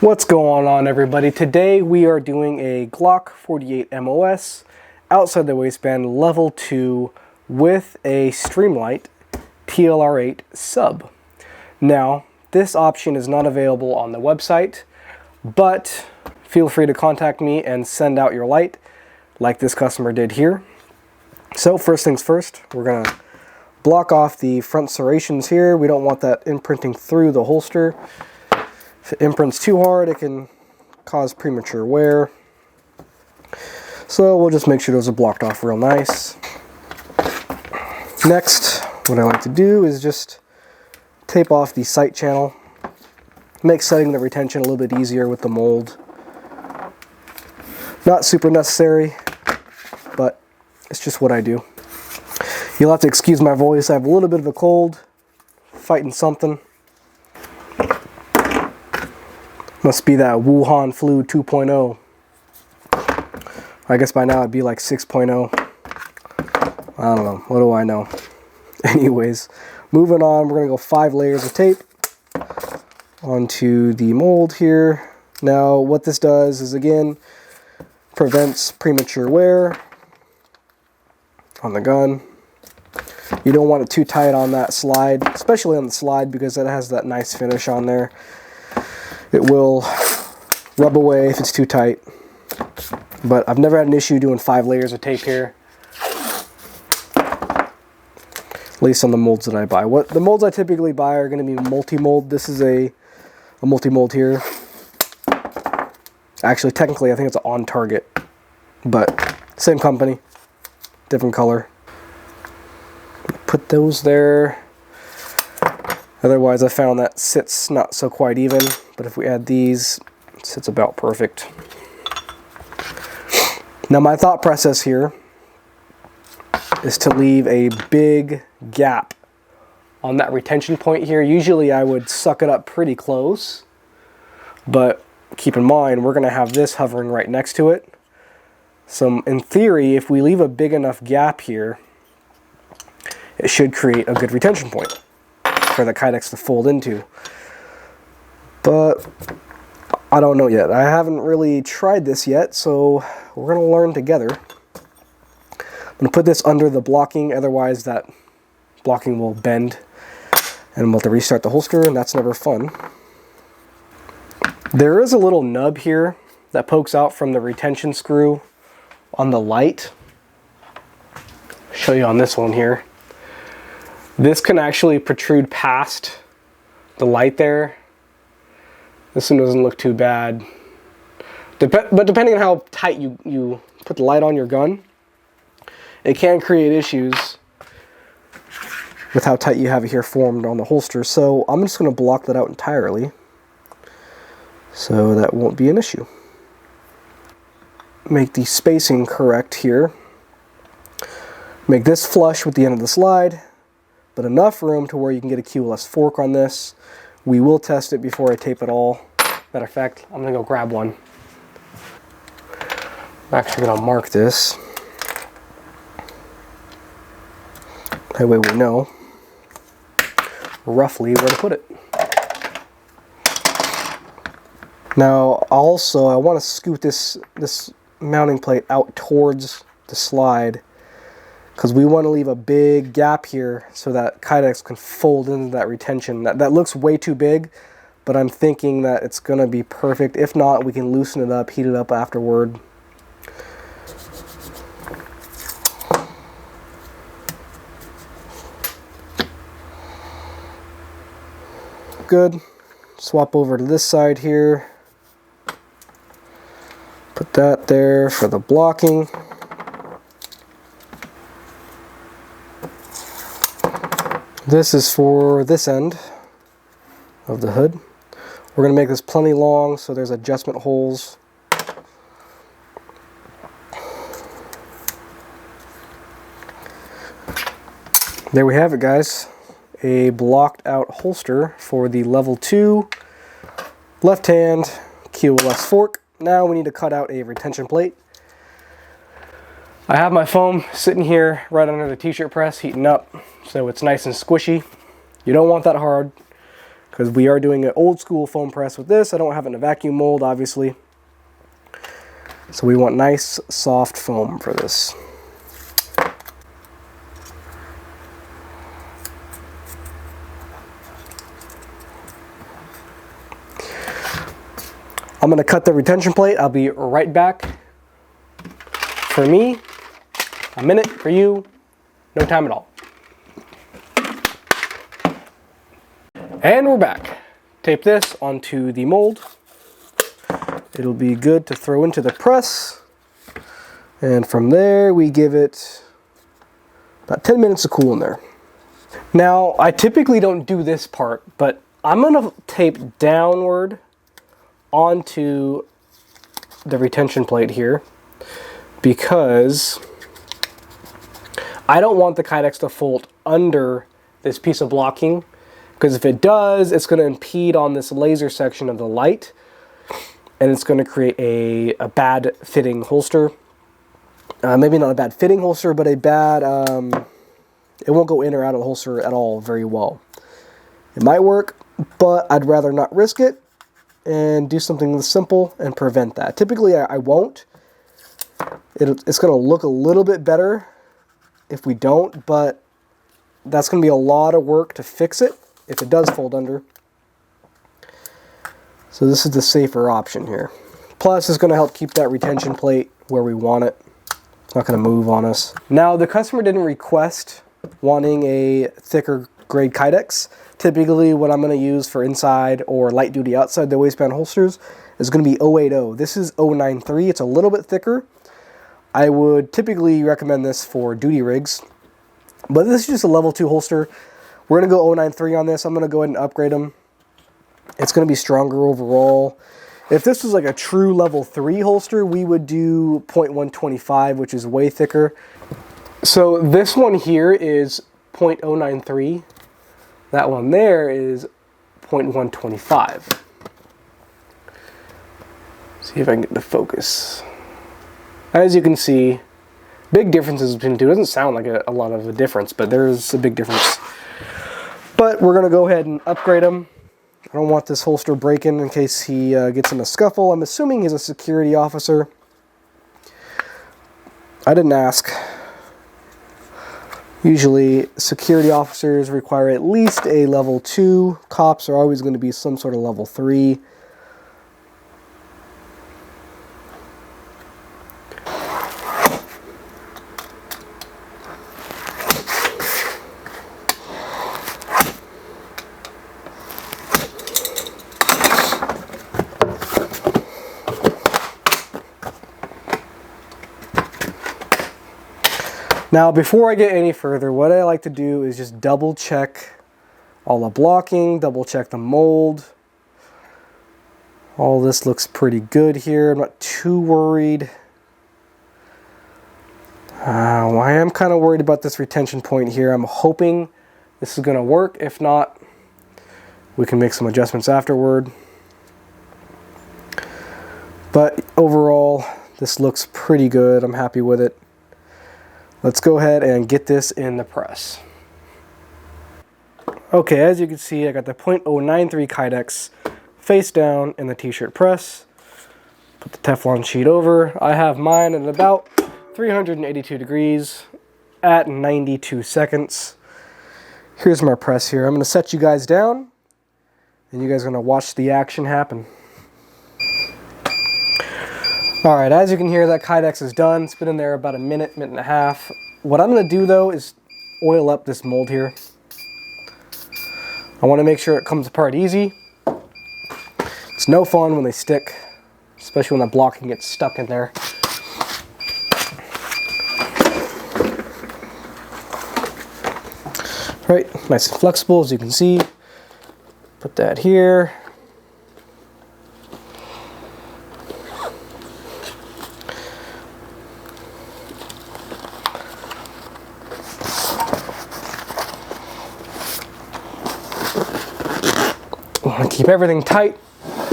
What's going on, everybody? Today we are doing a Glock 48MOS outside the waistband level 2 with a Streamlight TLR8sub. Now, this option is not available on the website, but feel free to contact me and send out your light like this customer did here. So first things first, we're going to block off the front serrations here. We don't want that imprinting through the holster. If it imprints too hard, it can cause premature wear. So we'll just make sure those are blocked off real nice. Next, what I like to do is just tape off the sight channel. Makes setting the retention a little bit easier with the mold. Not super necessary, but it's just what I do. You'll have to excuse my voice. I have a little bit of a cold, fighting something. Must be that Wuhan flu 2.0. I guess by now it'd be like 6.0. I don't know. What do I know? Anyways, moving on, we're going to go 5 layers of tape onto the mold here. Now, what this does is, again, prevents premature wear on the gun. You don't want it too tight on that slide, especially on the slide, because it has that nice finish on there. It will rub away if it's too tight, but I've never had an issue doing 5 layers of tape here, at least on the molds that I buy. What the molds I typically buy are going to be multi-mold. This is a multi-mold here. Actually, technically, I think it's on target, but same company, different color. Put those there. Otherwise, I found that sits not so quite even, but if we add these, it sits about perfect. Now, my thought process here is to leave a big gap on that retention point here. Usually, I would suck it up pretty close, but keep in mind, we're going to have this hovering right next to it. So, in theory, if we leave a big enough gap here, it should create a good retention point for the Kydex to fold into. But I don't know yet. I haven't really tried this yet, so we're going to learn together. I'm going to put this under the blocking, otherwise that blocking will bend and we'll have to restart the holster, and that's never fun. There is a little nub here that pokes out from the retention screw on the light. I'll show you on this one here. This can actually protrude past the light there. This one doesn't look too bad. But depending on how tight you put the light on your gun, it can create issues with how tight you have it here formed on the holster. So I'm just going to block that out entirely, so that won't be an issue. Make the spacing correct here. Make this flush with the end of the slide, but enough room to where you can get a keyless fork on this. We will test it before I tape it all. Matter of fact, I'm gonna go grab one. I'm actually gonna mark this. That way we know roughly where to put it. Now, also, I want to scoot this mounting plate out towards the slide, because we want to leave a big gap here so that Kydex can fold into that retention. That looks way too big, but I'm thinking that it's going to be perfect. If not, we can loosen it up, heat it up afterward. Good. Swap over to this side here. Put that there for the blocking. This is for this end of the hood. We're going to make this plenty long so there's adjustment holes. There we have it, guys. A blocked out holster for the level 2 left hand keyless fork. Now we need to cut out a retention plate. I have my foam sitting here right under the t-shirt press heating up, so it's nice and squishy. You don't want that hard, because we are doing an old school foam press with this. I don't have it in a vacuum mold, obviously. So we want nice, soft foam for this. I'm going to cut the retention plate. I'll be right back. For me, a minute. For you, no time at all. And we're back. Tape this onto the mold. It'll be good to throw into the press. And from there, we give it about 10 minutes to cool in there. Now, I typically don't do this part, but I'm going to tape downward onto the retention plate here because I don't want the Kydex to fold under this piece of blocking, because if it does, it's going to impede on this laser section of the light and it's going to create a bad fitting holster. Maybe not a bad fitting holster, but a bad, it won't go in or out of the holster at all very well. It might work, but I'd rather not risk it and do something simple and prevent that. Typically, I won't. It's going to look a little bit better if we don't, but that's going to be a lot of work to fix it if it does fold under. So this is the safer option here. Plus, it's going to help keep that retention plate where we want it. It's not going to move on us. Now, the customer didn't request wanting a thicker grade Kydex. Typically, what I'm going to use for inside or light duty outside the waistband holsters is going to be 080. This is 093. It's a little bit thicker. I would typically recommend this for duty rigs, but this is just a level 2 holster. We're going to go 093 on this. I'm going to go ahead and upgrade them. It's going to be stronger overall. If this was like a true level 3 holster, we would do 0.125, which is way thicker. So this one here is 0.093. That one there is 0.125. See if I can get the focus. As you can see, big differences between the two. It doesn't sound like a lot of a difference, but there's a big difference. But we're going to go ahead and upgrade him. I don't want this holster breaking in case he gets in a scuffle. I'm assuming he's a security officer. I didn't ask. Usually, security officers require at least a level 2. Cops are always going to be some sort of level 3. Now, before I get any further, what I like to do is just double check all the blocking, double check the mold. All this looks pretty good here. I'm not too worried. I am kind of worried about this retention point here. I'm hoping this is going to work. If not, we can make some adjustments afterward. But overall, this looks pretty good. I'm happy with it. Let's go ahead and get this in the press. Okay, as you can see, I got the 0.093 Kydex face down in the t-shirt press. Put the Teflon sheet over. I have mine at about 382 degrees at 92 seconds. Here's my press here. I'm going to set you guys down, and you guys are going to watch the action happen. Alright, as you can hear, that Kydex is done. It's been in there about a minute, minute and a half. What I'm going to do, though, is oil up this mold here. I want to make sure it comes apart easy. It's no fun when they stick, especially when the blocking gets stuck in there. Right, nice and flexible, as you can see. Put that here. Keep everything tight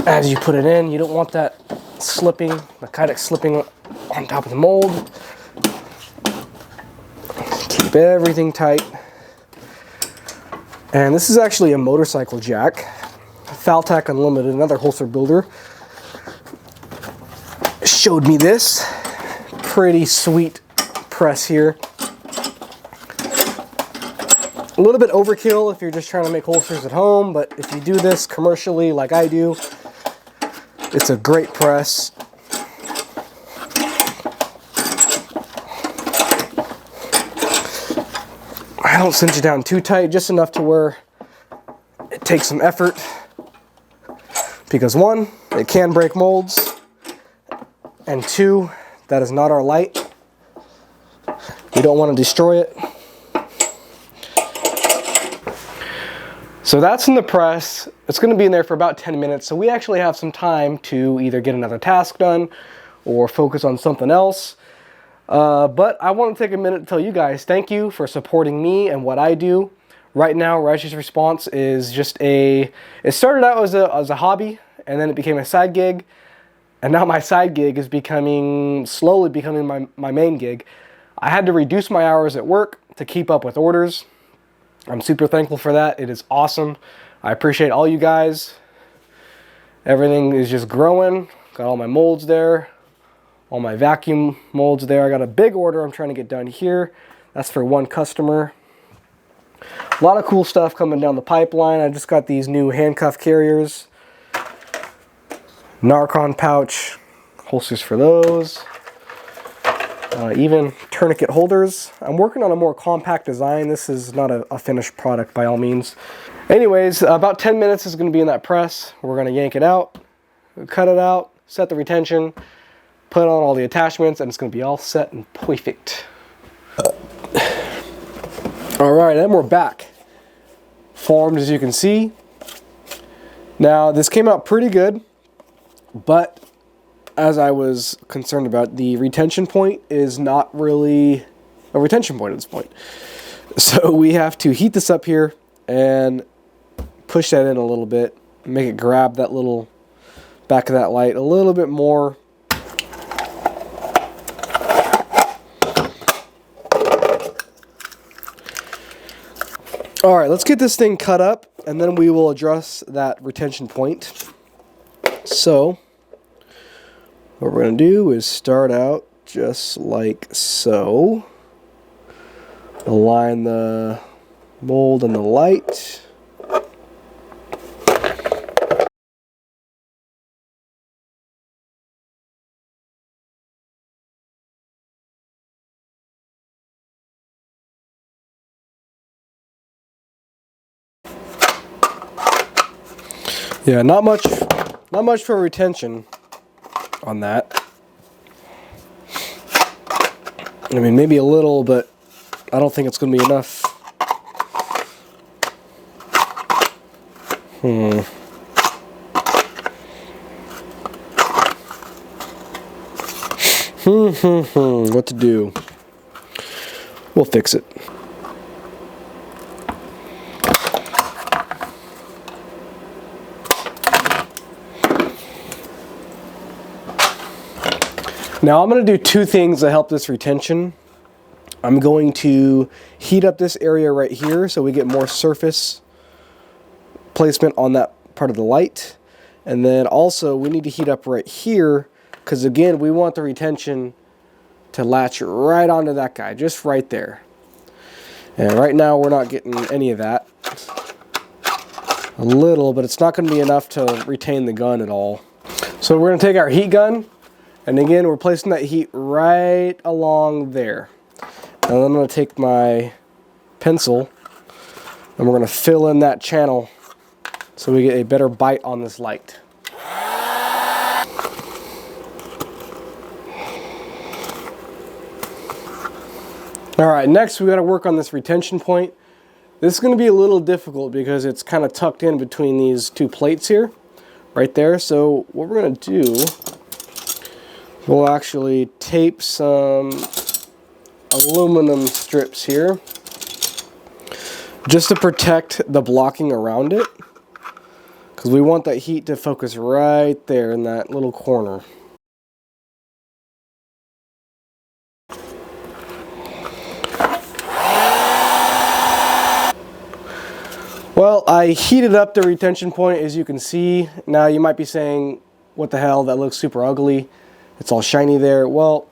as you put it in. You don't want that slipping, the Kydex slipping on top of the mold. Keep everything tight. And this is actually a motorcycle jack. Faltac Unlimited, another holster builder, showed me this pretty sweet press here. A little bit overkill if you're just trying to make holsters at home, but if you do this commercially like I do, it's a great press. I don't cinch it down too tight, just enough to where it takes some effort. Because one, it can break molds, and two, that is not our light. We don't want to destroy it. So that's in the press. It's going to be in there for about 10 minutes, so we actually have some time to either get another task done or focus on something else. But I want to take a minute to tell you guys thank you for supporting me and what I do. Right now, Righteous Response is just it started out as a hobby, and then it became a side gig, and now my side gig is slowly becoming my main gig. I had to reduce my hours at work to keep up with orders. I'm super thankful for that. It is awesome. I appreciate all you guys. Everything is just growing. Got all my molds there. All my vacuum molds there. I got a big order I'm trying to get done here. That's for one customer. A lot of cool stuff coming down the pipeline. I just got these new handcuff carriers. Narcon pouch. Holsters for those. Even tourniquet holders. I'm working on a more compact design. This is not a finished product by all means. Anyways, about 10 minutes is going to be in that press. We're going to yank it out, cut it out, set the retention, put on all the attachments, and it's going to be all set and perfect. Alright, and we're back. Formed, as you can see. Now, this came out pretty good, but as I was concerned about, the retention point is not really a retention point at this point. So we have to heat this up here and push that in a little bit, make it grab that little back of that light a little bit more. Alright, let's get this thing cut up, and then we will address that retention point. So what we're going to do is start out just like so. Align the mold and the light. Yeah, not much for retention on that. I mean, maybe a little, but I don't think it's going to be enough. What to do? We'll fix it. Now I'm going to do two things to help this retention. I'm going to heat up this area right here so we get more surface placement on that part of the light. And then also we need to heat up right here because again we want the retention to latch right onto that guy, just right there. And right now we're not getting any of that. A little, but it's not going to be enough to retain the gun at all. So we're going to take our heat gun. And again, we're placing that heat right along there. And then I'm going to take my pencil and we're going to fill in that channel so we get a better bite on this light. Alright, next we got to work on this retention point. This is going to be a little difficult because it's kind of tucked in between these two plates here, right there. So what we're going to do, we'll actually tape some aluminum strips here just to protect the blocking around it because we want that heat to focus right there in that little corner. Well, I heated up the retention point, as you can see. Now you might be saying, what the hell, that looks super ugly. It's all shiny there. Well,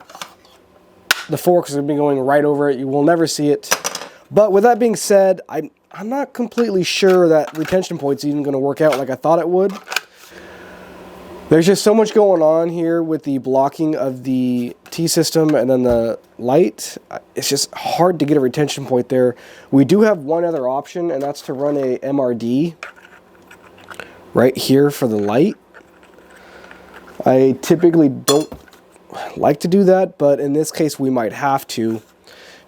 the forks are going to be going right over it. You will never see it. But with that being said, I'm not completely sure that retention point's even going to work out like I thought it would. There's just so much going on here with the blocking of the T-system and then the light. It's just hard to get a retention point there. We do have one other option, and that's to run a MRD right here for the light. I typically don't like to do that, but in this case we might have to,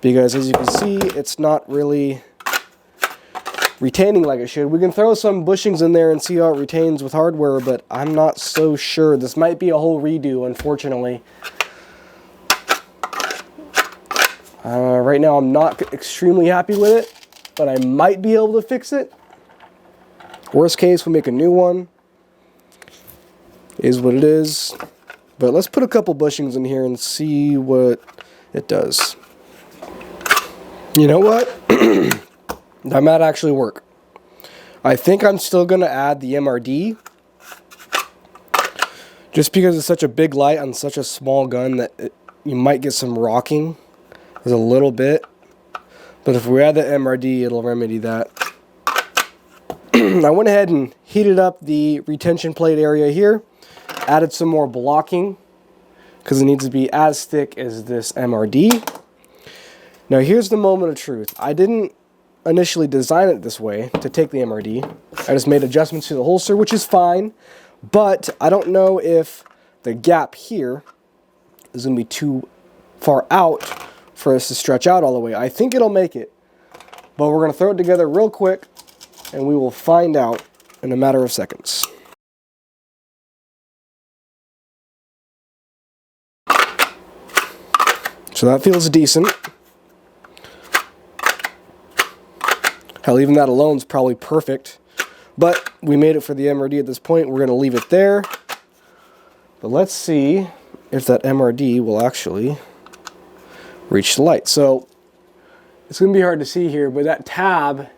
because as you can see, it's not really retaining like it should. We can throw some bushings in there and see how it retains with hardware, but I'm not so sure. This might be a whole redo, unfortunately. Right now I'm not extremely happy with it, but I might be able to fix it. Worst case, we'll make a new one. Is what it is. But let's put a couple bushings in here and see what it does. You know what? That might actually work. I think I'm still going to add the MRD. Just because it's such a big light on such a small gun that you might get some rocking. There's a little bit. But if we add the MRD, it'll remedy that. I went ahead and heated up the retention plate area here. Added some more blocking, because it needs to be as thick as this MRD. Now here's the moment of truth. I didn't initially design it this way to take the MRD. I just made adjustments to the holster, which is fine, but I don't know if the gap here is going to be too far out for us to stretch out all the way. I think it'll make it, but we're going to throw it together real quick and we will find out in a matter of seconds. So that feels decent. Hell, even that alone is probably perfect. But we made it for the MRD at this point. We're going to leave it there. But let's see if that MRD will actually reach the light. So it's going to be hard to see here, but that tab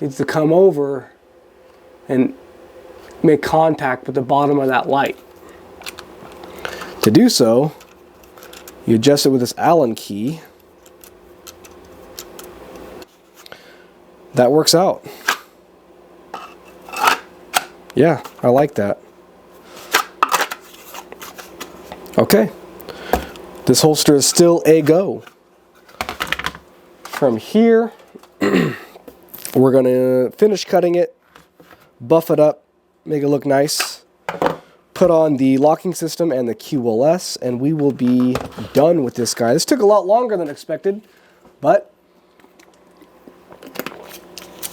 needs to come over and make contact with the bottom of that light. To do so, you adjust it with this Allen key. That works out. Yeah, I like that. Okay. This holster is still a go. From here, we're going to finish cutting it, buff it up, make it look nice, put on the locking system and the QLS, and we will be done with this guy. This took a lot longer than expected, but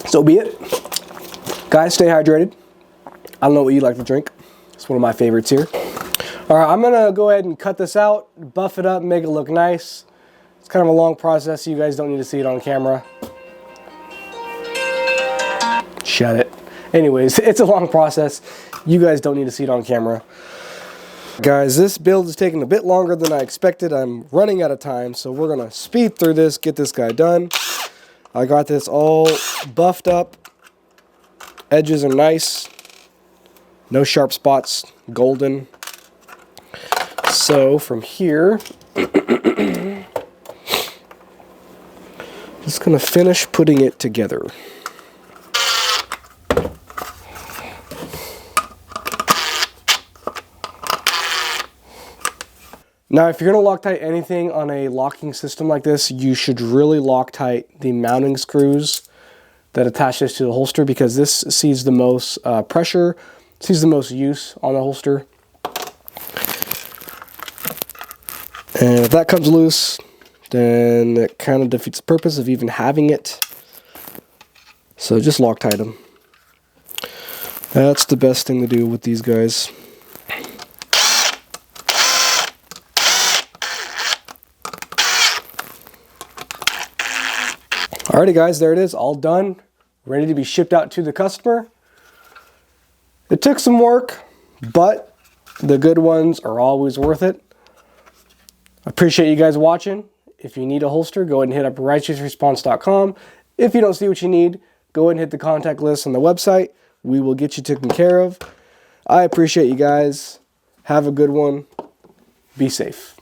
so be it. Guys, stay hydrated. I don't know what you like to drink. It's one of my favorites here. All right, I'm gonna go ahead and cut this out, buff it up, make it look nice. It's kind of a long process, so you guys don't need to see it on camera. Shut it. Anyways, it's a long process. You guys don't need to see it on camera. Guys, this build is taking a bit longer than I expected. I'm running out of time, so we're gonna speed through this, get this guy done. I got this all buffed up. Edges are nice. No sharp spots, golden. So from here, just gonna finish putting it together. Now, if you're going to Loctite anything on a locking system like this, you should really Loctite the mounting screws that attach this to the holster, because this sees the most pressure, sees the most use on the holster. And if that comes loose, then it kind of defeats the purpose of even having it. So just Loctite them. That's the best thing to do with these guys. Alrighty guys, there it is, all done, ready to be shipped out to the customer. It took some work, but the good ones are always worth it. I appreciate you guys watching. If you need a holster, go ahead and hit up righteousresponse.com. If you don't see what you need, go ahead and hit the contact list on the website. We will get you taken care of. I appreciate you guys. Have a good one. Be safe.